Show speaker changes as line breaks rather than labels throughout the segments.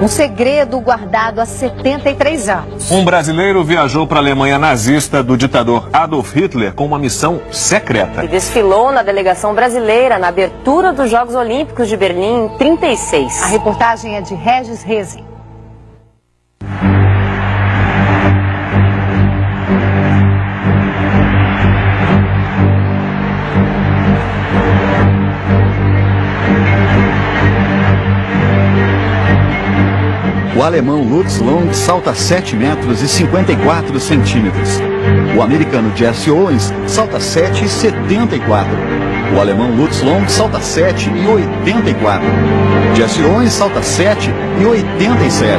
Um segredo guardado há 73 anos.
Um brasileiro viajou para a Alemanha nazista do ditador Adolf Hitler com uma missão secreta.
E desfilou na delegação brasileira na abertura dos Jogos Olímpicos de Berlim em 36.
A reportagem é de Regis Rezin.
O alemão Lutz Long salta 7 metros e 54 centímetros. O americano Jesse Owens salta 7,74. O alemão Lutz Long salta 7,84. Jesse Owens salta 7,87.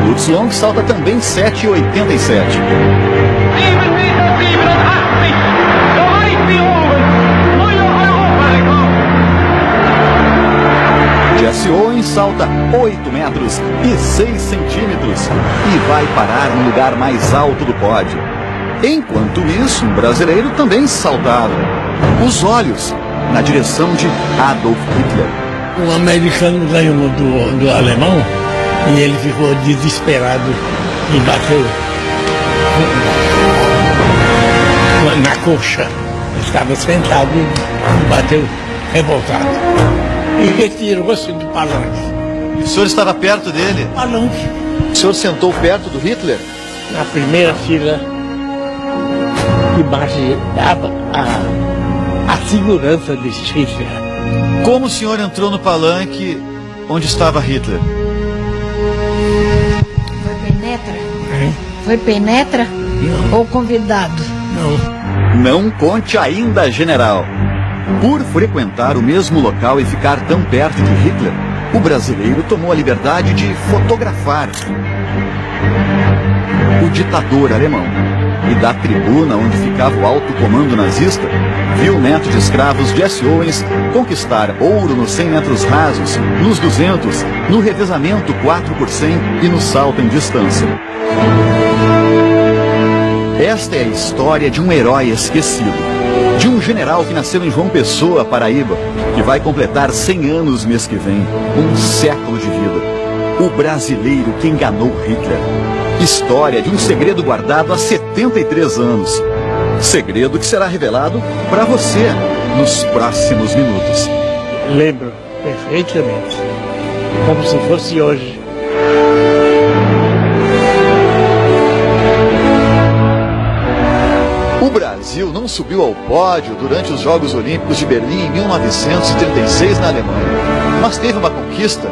Lutz Long salta também 7,87. Jesse Owens salta 8 metros e 6 centímetros e vai parar no lugar mais alto do pódio. Enquanto isso, um brasileiro também saltava. Os olhos na direção de Adolf Hitler.
O americano ganhou do alemão e ele ficou desesperado e bateu na coxa. Estava sentado e bateu revoltado. E retirou-se do palanque.
O senhor estava perto dele?
Palanque.
O senhor sentou perto do Hitler?
Na primeira fila, debaixo dava a segurança de Hitler.
Como o senhor entrou no palanque onde estava Hitler?
Foi penetra? Foi penetra?
Não.
Ou convidado?
Não.
Não conte ainda, general. Por frequentar o mesmo local e ficar tão perto de Hitler, o brasileiro tomou a liberdade de fotografar o ditador alemão. E da tribuna onde ficava o alto comando nazista, viu o neto de escravos Jesse Owens conquistar ouro nos 100 metros rasos, nos 200, no revezamento 4x100 e no salto em distância. Esta é a história de um herói esquecido. De um general que nasceu em João Pessoa, Paraíba, que vai completar 100 anos mês que vem, um século de vida. O brasileiro que enganou Hitler. História de um segredo guardado há 73 anos. Segredo que será revelado para você nos próximos minutos.
Lembro perfeitamente, como se fosse hoje.
O Brasil não subiu ao pódio durante os Jogos Olímpicos de Berlim em 1936 na Alemanha, mas teve uma conquista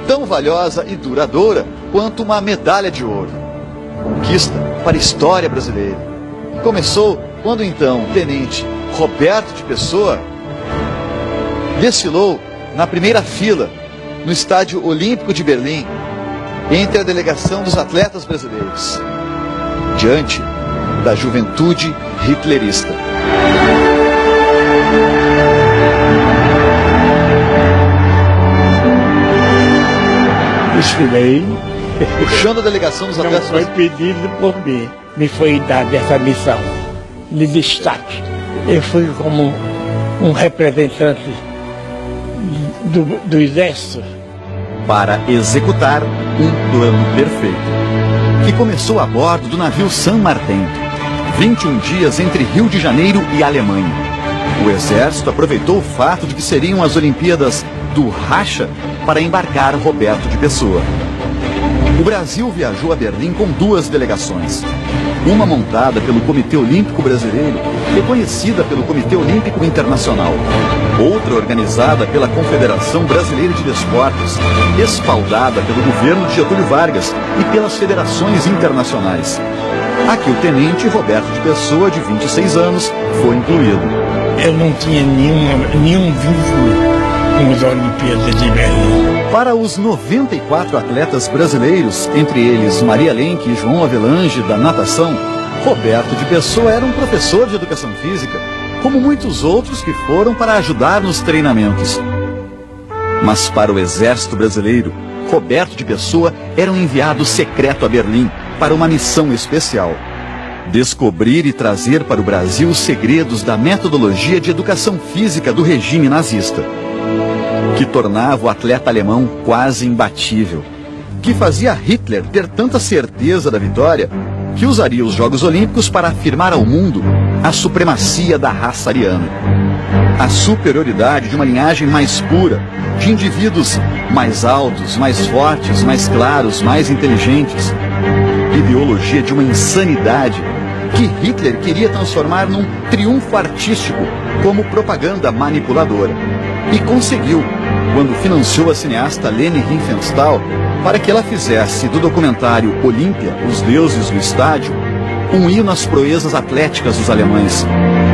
tão valiosa e duradoura quanto uma medalha de ouro. Conquista para a história brasileira. Começou quando então o tenente Roberto de Pessoa desfilou na primeira fila no Estádio Olímpico de Berlim entre a delegação dos atletas brasileiros, diante da juventude hitlerista.
Desfilei.
Puxando a delegação dos atletas.
Não foi pedido por mim. Me foi dada essa missão de destaque. Eu fui como um representante do exército.
Para executar um plano perfeito, que começou a bordo do navio San Martin, 21 dias entre Rio de Janeiro e Alemanha. O exército aproveitou o fato de que seriam as Olimpíadas do Racha para embarcar Roberto de Pessoa. O Brasil viajou a Berlim com 2 delegações. Uma montada pelo Comitê Olímpico Brasileiro, reconhecida pelo Comitê Olímpico Internacional. Outra organizada pela Confederação Brasileira de Desportos, respaldada pelo governo de Getúlio Vargas e pelas federações internacionais. Aqui o tenente Roberto de Pessoa, de 26 anos, foi incluído.
Eu não tinha nenhum vínculo com as Olimpíadas de Berlim.
Para os 94 atletas brasileiros, entre eles Maria Lenk e João Avelange, da natação, Roberto de Pessoa era um professor de educação física, como muitos outros que foram para ajudar nos treinamentos. Mas para o Exército Brasileiro, Roberto de Pessoa era um enviado secreto a Berlim para uma missão especial. Descobrir e trazer para o Brasil os segredos da metodologia de educação física do regime nazista, que tornava o atleta alemão quase imbatível, que fazia Hitler ter tanta certeza da vitória que usaria os Jogos Olímpicos para afirmar ao mundo a supremacia da raça ariana. A superioridade de uma linhagem mais pura, de indivíduos mais altos, mais fortes, mais claros, mais inteligentes. Ideologia de uma insanidade que Hitler queria transformar num triunfo artístico como propaganda manipuladora. E conseguiu, quando financiou a cineasta Leni Riefenstahl para que ela fizesse do documentário Olímpia, os deuses do estádio, um hino às proezas atléticas dos alemães,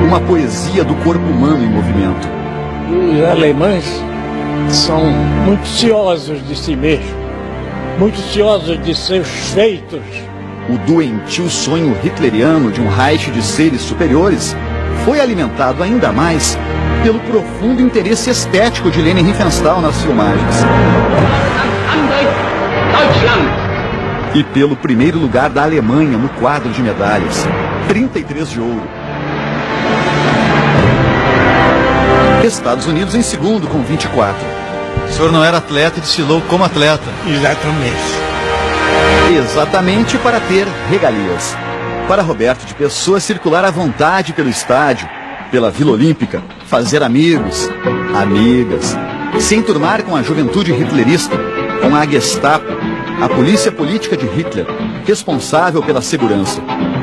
uma poesia do corpo humano em movimento.
Os alemães são muito ciosos de si mesmos, muito ciosos de seus feitos.
O doentio sonho hitleriano de um Reich de seres superiores foi alimentado ainda mais pelo profundo interesse estético de Leni Riefenstahl nas filmagens. E pelo primeiro lugar da Alemanha no quadro de medalhas, 33 de ouro. Estados Unidos em segundo com 24.
O senhor não era atleta e desfilou como atleta.
Exatamente.
Exatamente para ter regalias. Para Roberto de Pessoa circular à vontade pelo estádio, pela Vila Olímpica, fazer amigos, amigas, se enturmar com a juventude hitlerista, com a Gestapo, a polícia política de Hitler, responsável pela segurança.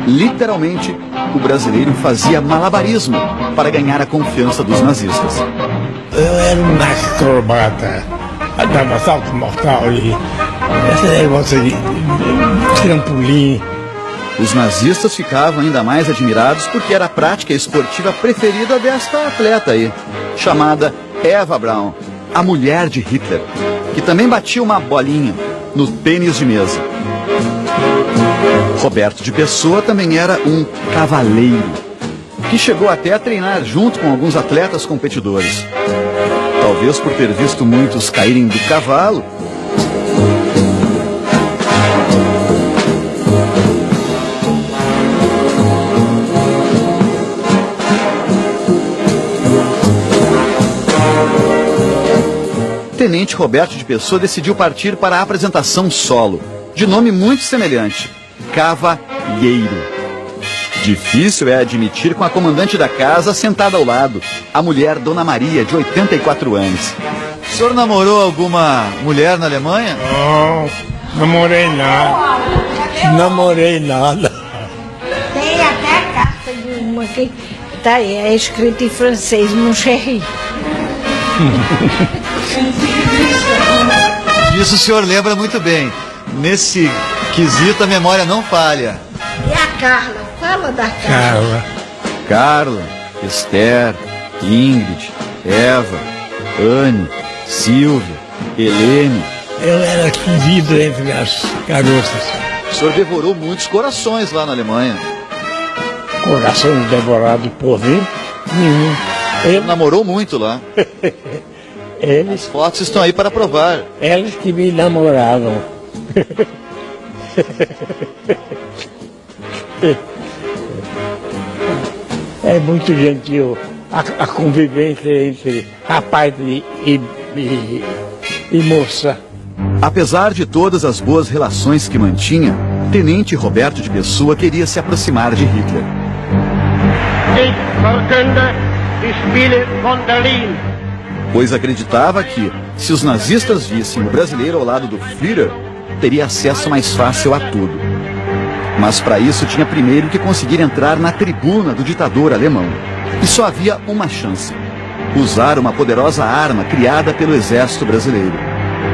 Literalmente, o brasileiro fazia malabarismo para ganhar a confiança dos nazistas.
Eu era um acrobata, dava salto mortal e esse negócio de trampolim.
Os nazistas ficavam ainda mais admirados porque era a prática esportiva preferida desta atleta aí, chamada Eva Braun, a mulher de Hitler, que também batia uma bolinha no tênis de mesa. Roberto de Pessoa também era um cavaleiro, que chegou até a treinar junto com alguns atletas competidores. Talvez por ter visto muitos caírem do cavalo. Tenente Roberto de Pessoa decidiu partir para a apresentação solo, de nome muito semelhante, Cavalheiro. Difícil é admitir com a comandante da casa sentada ao lado, a mulher Dona Maria, de 84 anos.
O senhor namorou alguma mulher na Alemanha?
Não, namorei nada. Namorei nada.
Tem até a carta de uma que tá aí, é escrita em francês, mon chéri.
Isso o senhor lembra muito bem. Nesse quesito a memória não falha.
E a Carla? Fala da Carla.
Carla, Esther, Ingrid, Eva, Anne, Silvia, Helene.
Eu era querido entre as garotas.
O senhor devorou muitos corações lá na Alemanha.
Coração devorado por mim? Nenhum.
Ele namorou muito lá.
Eles,
As fotos estão aí para provar.
eles que me namoravam. É muito gentil a convivência entre rapaz e moça.
Apesar de todas as boas relações que mantinha, Tenente Roberto de Pessoa queria se aproximar de Hitler.
Ich verkünde die Spiele von Berlin.
Pois acreditava que, se os nazistas vissem o brasileiro ao lado do Führer, teria acesso mais fácil a tudo. Mas para isso tinha primeiro que conseguir entrar na tribuna do ditador alemão. E só havia uma chance: usar uma poderosa arma criada pelo exército brasileiro,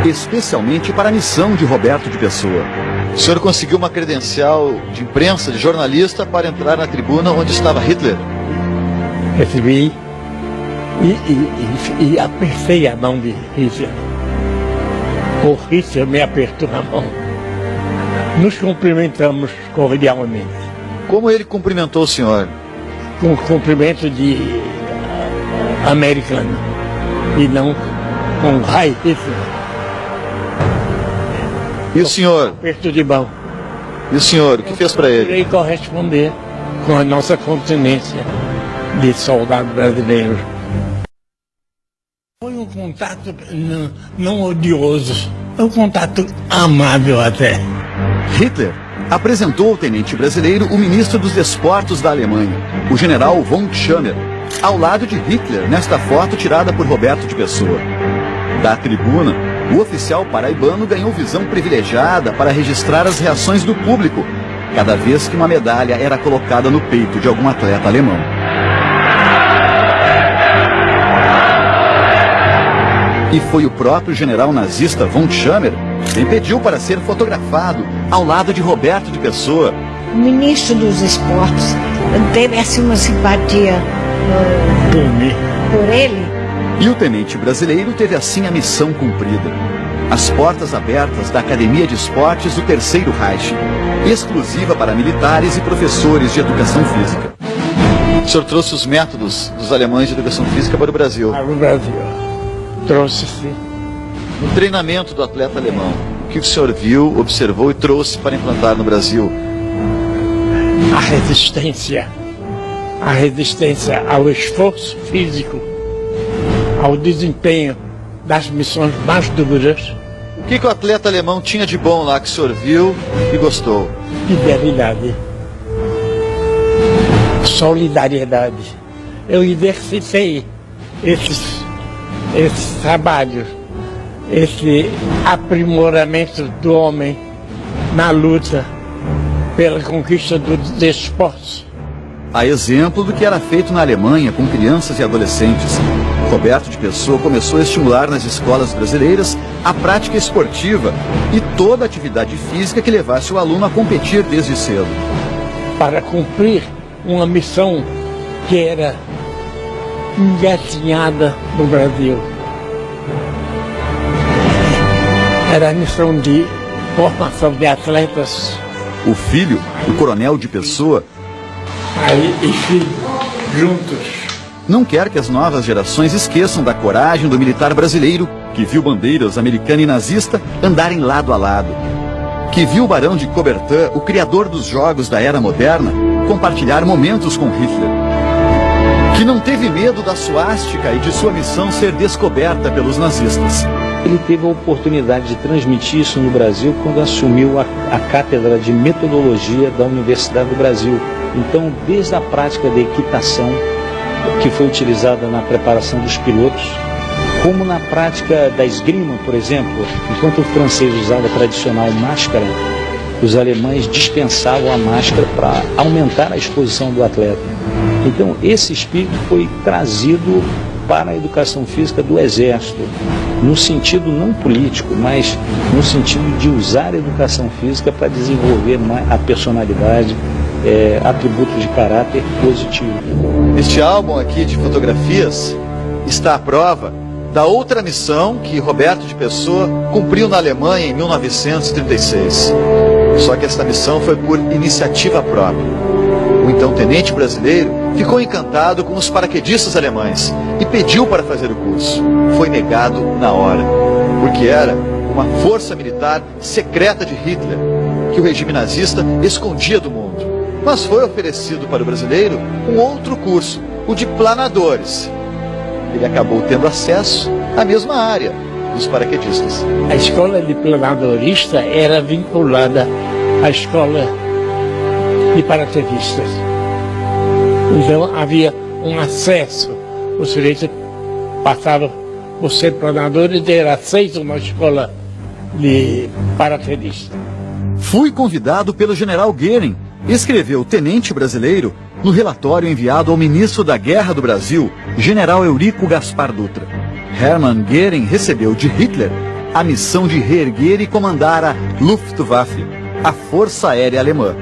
especialmente para a missão de Roberto de Pessoa.
O senhor conseguiu uma credencial de imprensa, de jornalista, para entrar na tribuna onde estava Hitler?
Recebi e apertei a mão de Hitler. O Hitler me apertou a mão. Nos cumprimentamos cordialmente,
Como ele cumprimentou o senhor?
com cumprimento de americano e não com Heil Hitler.
E o senhor?
Aperto de mão.
E o senhor? O que fez para ele?
Irei corresponder com a nossa continência de soldados brasileiros. Foi um contato não odioso, um contato amável até.
Hitler apresentou ao tenente brasileiro o ministro dos Desportos da Alemanha, o general von Schammer, ao lado de Hitler nesta foto tirada por Roberto de Pessoa. Da tribuna, o oficial paraibano ganhou visão privilegiada para registrar as reações do público cada vez que uma medalha era colocada no peito de algum atleta alemão. E foi o próprio general nazista von Schammer quem pediu para ser fotografado ao lado de Roberto de Pessoa.
O ministro dos Esportes teve assim uma simpatia por ele.
E o tenente brasileiro teve assim a missão cumprida. As portas abertas da Academia de Esportes do Terceiro Reich, exclusiva para militares e professores de educação física.
O senhor trouxe os métodos dos alemães de educação física para o Brasil.
Para o Brasil. Trouxe sim.
No treinamento do atleta alemão, o que o senhor viu, observou e trouxe para implantar no Brasil?
A resistência ao esforço físico, ao desempenho das missões mais duras.
O que o atleta alemão tinha de bom lá que o senhor viu e gostou?
Fidelidade, solidariedade. Eu exercitei esses trabalhos, esse aprimoramento do homem na luta pela conquista dos esportes.
A exemplo do que era feito na Alemanha com crianças e adolescentes, Roberto de Pessoa começou a estimular nas escolas brasileiras a prática esportiva e toda atividade física que levasse o aluno a competir desde cedo.
Para cumprir uma missão que era engatinhada no Brasil. Era a missão de formação de atletas.
O filho, o coronel de Pessoa,
Aí e filho, juntos.
não quer que as novas gerações esqueçam da coragem do militar brasileiro que viu bandeiras americana e nazista andarem lado a lado. Que viu o Barão de Coubertin, o criador dos jogos da era moderna, compartilhar momentos com Hitler. Que não teve medo da suástica e de sua missão ser descoberta pelos nazistas.
Ele teve a oportunidade de transmitir isso no Brasil quando assumiu a cátedra de metodologia da Universidade do Brasil. Então, desde a prática da equitação, que foi utilizada na preparação dos pilotos, como na prática da esgrima, por exemplo, enquanto o francês usava a tradicional máscara, os alemães dispensavam a máscara para aumentar a exposição do atleta. Então, esse espírito foi trazido para a educação física do Exército, no sentido não político, mas no sentido de usar a educação física para desenvolver a personalidade, atributos de caráter positivo.
Este álbum aqui de fotografias está à prova da outra missão que Roberto de Pessoa cumpriu na Alemanha em 1936. Só que esta missão foi por iniciativa própria. O então tenente brasileiro ficou encantado com os paraquedistas alemães e pediu para fazer o curso. Foi negado na hora, porque era uma força militar secreta de Hitler, que o regime nazista escondia do mundo. Mas foi oferecido para o brasileiro um outro curso, o de planadores. Ele acabou tendo acesso à mesma área dos paraquedistas.
A escola de planadorista era vinculada à escola de paraquedistas. Então havia um acesso. O sujeito passava por ser planador e ter acesso a uma escola de paraquedistas.
Fui convidado pelo general Goering, escreveu o tenente brasileiro no relatório enviado ao ministro da Guerra do Brasil, general Eurico Gaspar Dutra. Hermann Goering recebeu de Hitler a missão de reerguer e comandar a Luftwaffe, a Força Aérea Alemã,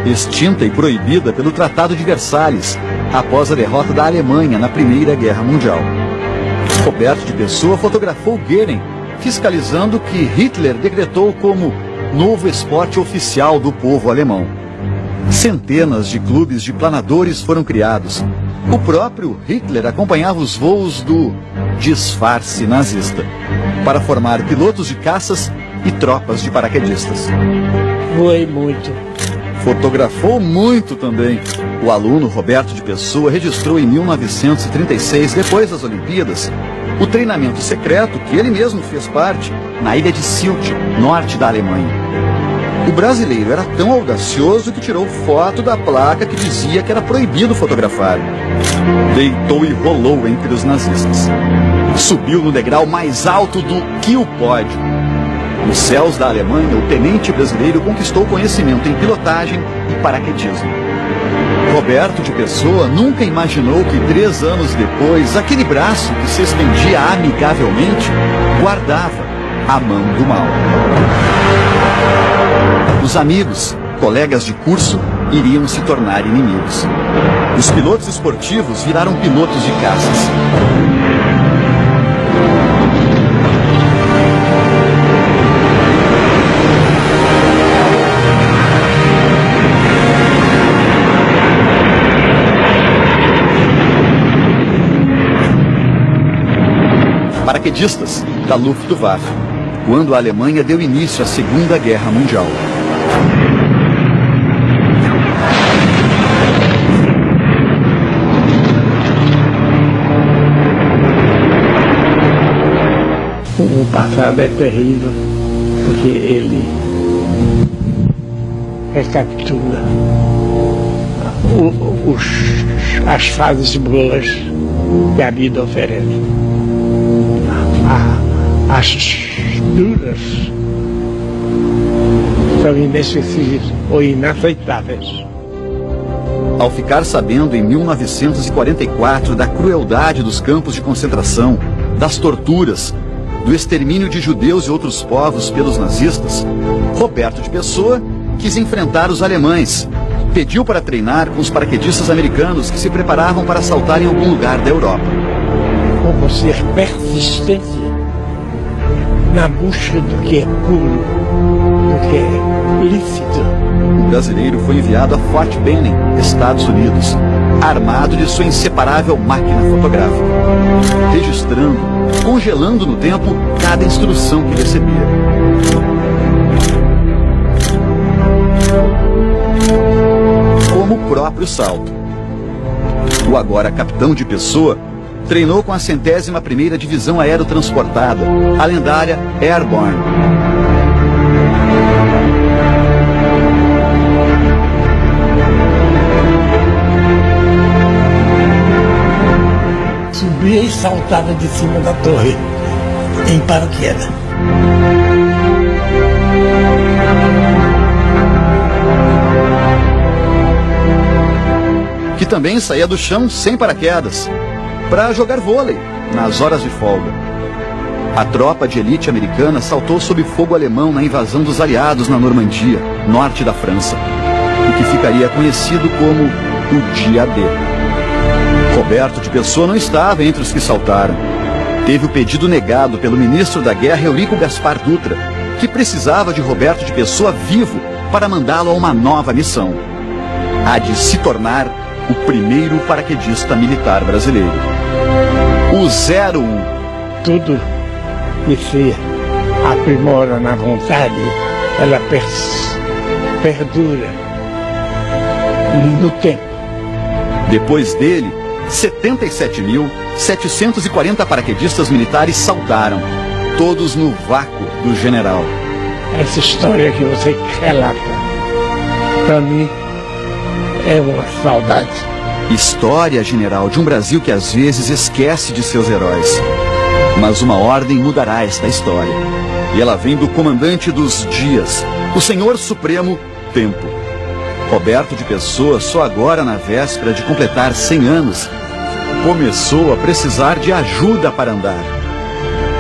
extinta e proibida pelo Tratado de Versalhes, após a derrota da Alemanha na Primeira Guerra Mundial. Roberto de Pessoa fotografou Goering, fiscalizando o que Hitler decretou como novo esporte oficial do povo alemão. Centenas de clubes de planadores foram criados. O próprio Hitler acompanhava os voos do disfarce nazista, para formar pilotos de caças e tropas de paraquedistas.
Voei muito.
Fotografou muito também. O aluno Roberto de Pessoa registrou em 1936, depois das Olimpíadas, o treinamento secreto que ele mesmo fez parte na ilha de Sylt, norte da Alemanha. O brasileiro era tão audacioso que tirou foto da placa que dizia que era proibido fotografar. Deitou e rolou entre os nazistas. Subiu no degrau mais alto do que o pódio. Nos céus da Alemanha, o tenente brasileiro conquistou conhecimento em pilotagem e paraquedismo. Roberto de Pessoa nunca imaginou que 3 anos depois, aquele braço que se estendia amigavelmente, guardava a mão do mal. Os amigos, colegas de curso, iriam se tornar inimigos. Os pilotos esportivos viraram pilotos de caças. Paraquedistas da Luftwaffe, quando a Alemanha deu início à Segunda Guerra Mundial.
O passado é terrível, porque ele recapitula as fases boas que a vida oferece. As duras são inesquecíveis ou inaceitáveis.
Ao ficar sabendo em 1944 da crueldade dos campos de concentração, das torturas, do extermínio de judeus e outros povos pelos nazistas, Roberto de Pessoa quis enfrentar os alemães. Pediu para treinar com os paraquedistas americanos que se preparavam para saltar em algum lugar da Europa.
Como ser persistente na busca do que é puro, do que é lícito.
O brasileiro foi enviado a Fort Benning, Estados Unidos, armado de sua inseparável máquina fotográfica, registrando, congelando no tempo cada instrução que recebia. Como o próprio salto. O agora capitão de Pessoa treinou com a 101ª Divisão Aerotransportada, a lendária Airborne.
Subia e saltava de cima da torre, em paraquedas.
Que também saía do chão sem paraquedas, para jogar vôlei nas horas de folga. A tropa de elite americana saltou sob fogo alemão na invasão dos aliados na Normandia, norte da França, o que ficaria conhecido como o Dia D. Roberto de Pessoa não estava entre os que saltaram. Teve o pedido negado pelo ministro da Guerra, Eurico Gaspar Dutra, que precisava de Roberto de Pessoa vivo para mandá-lo a uma nova missão: a de se tornar o primeiro paraquedista militar brasileiro. O 01.
Tudo que se aprimora na vontade, ela perdura no tempo.
Depois dele, 77.740 paraquedistas militares saltaram, todos no vácuo do general.
Essa história que você relata, para mim, é uma saudade.
História, general, de um Brasil que às vezes esquece de seus heróis. Mas uma ordem mudará esta história. E ela vem do comandante dos dias, o Senhor Supremo Tempo. Roberto de Pessoa, só agora na véspera de completar 100 anos, começou a precisar de ajuda para andar.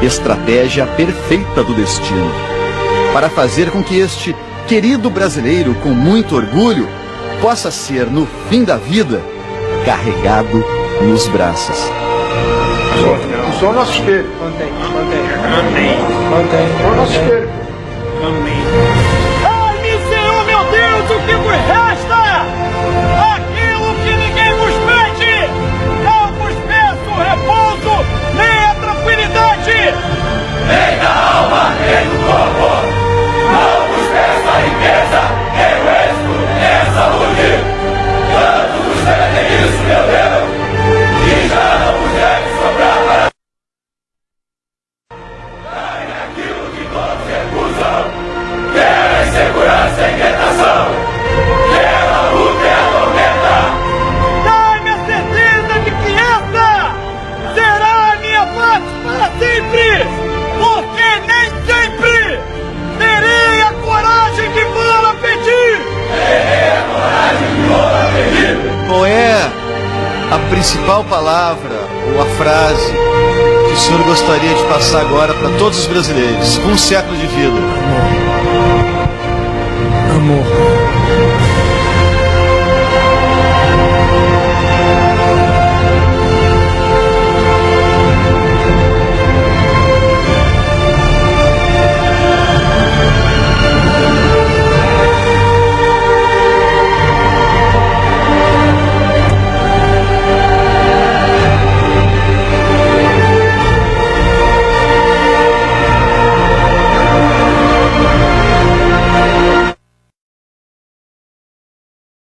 Estratégia perfeita do destino, para fazer com que este querido brasileiro, com muito orgulho, possa ser, no fim da vida, carregado nos braços.
O senhor é nosso espelho. Mantém. O nosso espelho.
Ai, Senhor, meu Deus, o que vos resta? Aquilo que ninguém vos pede. Não vos peço repouso, nem a tranquilidade. Nem da alma, nem do corpo. Não vos peço a riqueza, nem o êxito, nem
ou a frase que o senhor gostaria de passar agora para todos os brasileiros, com um século de vida?
Amor.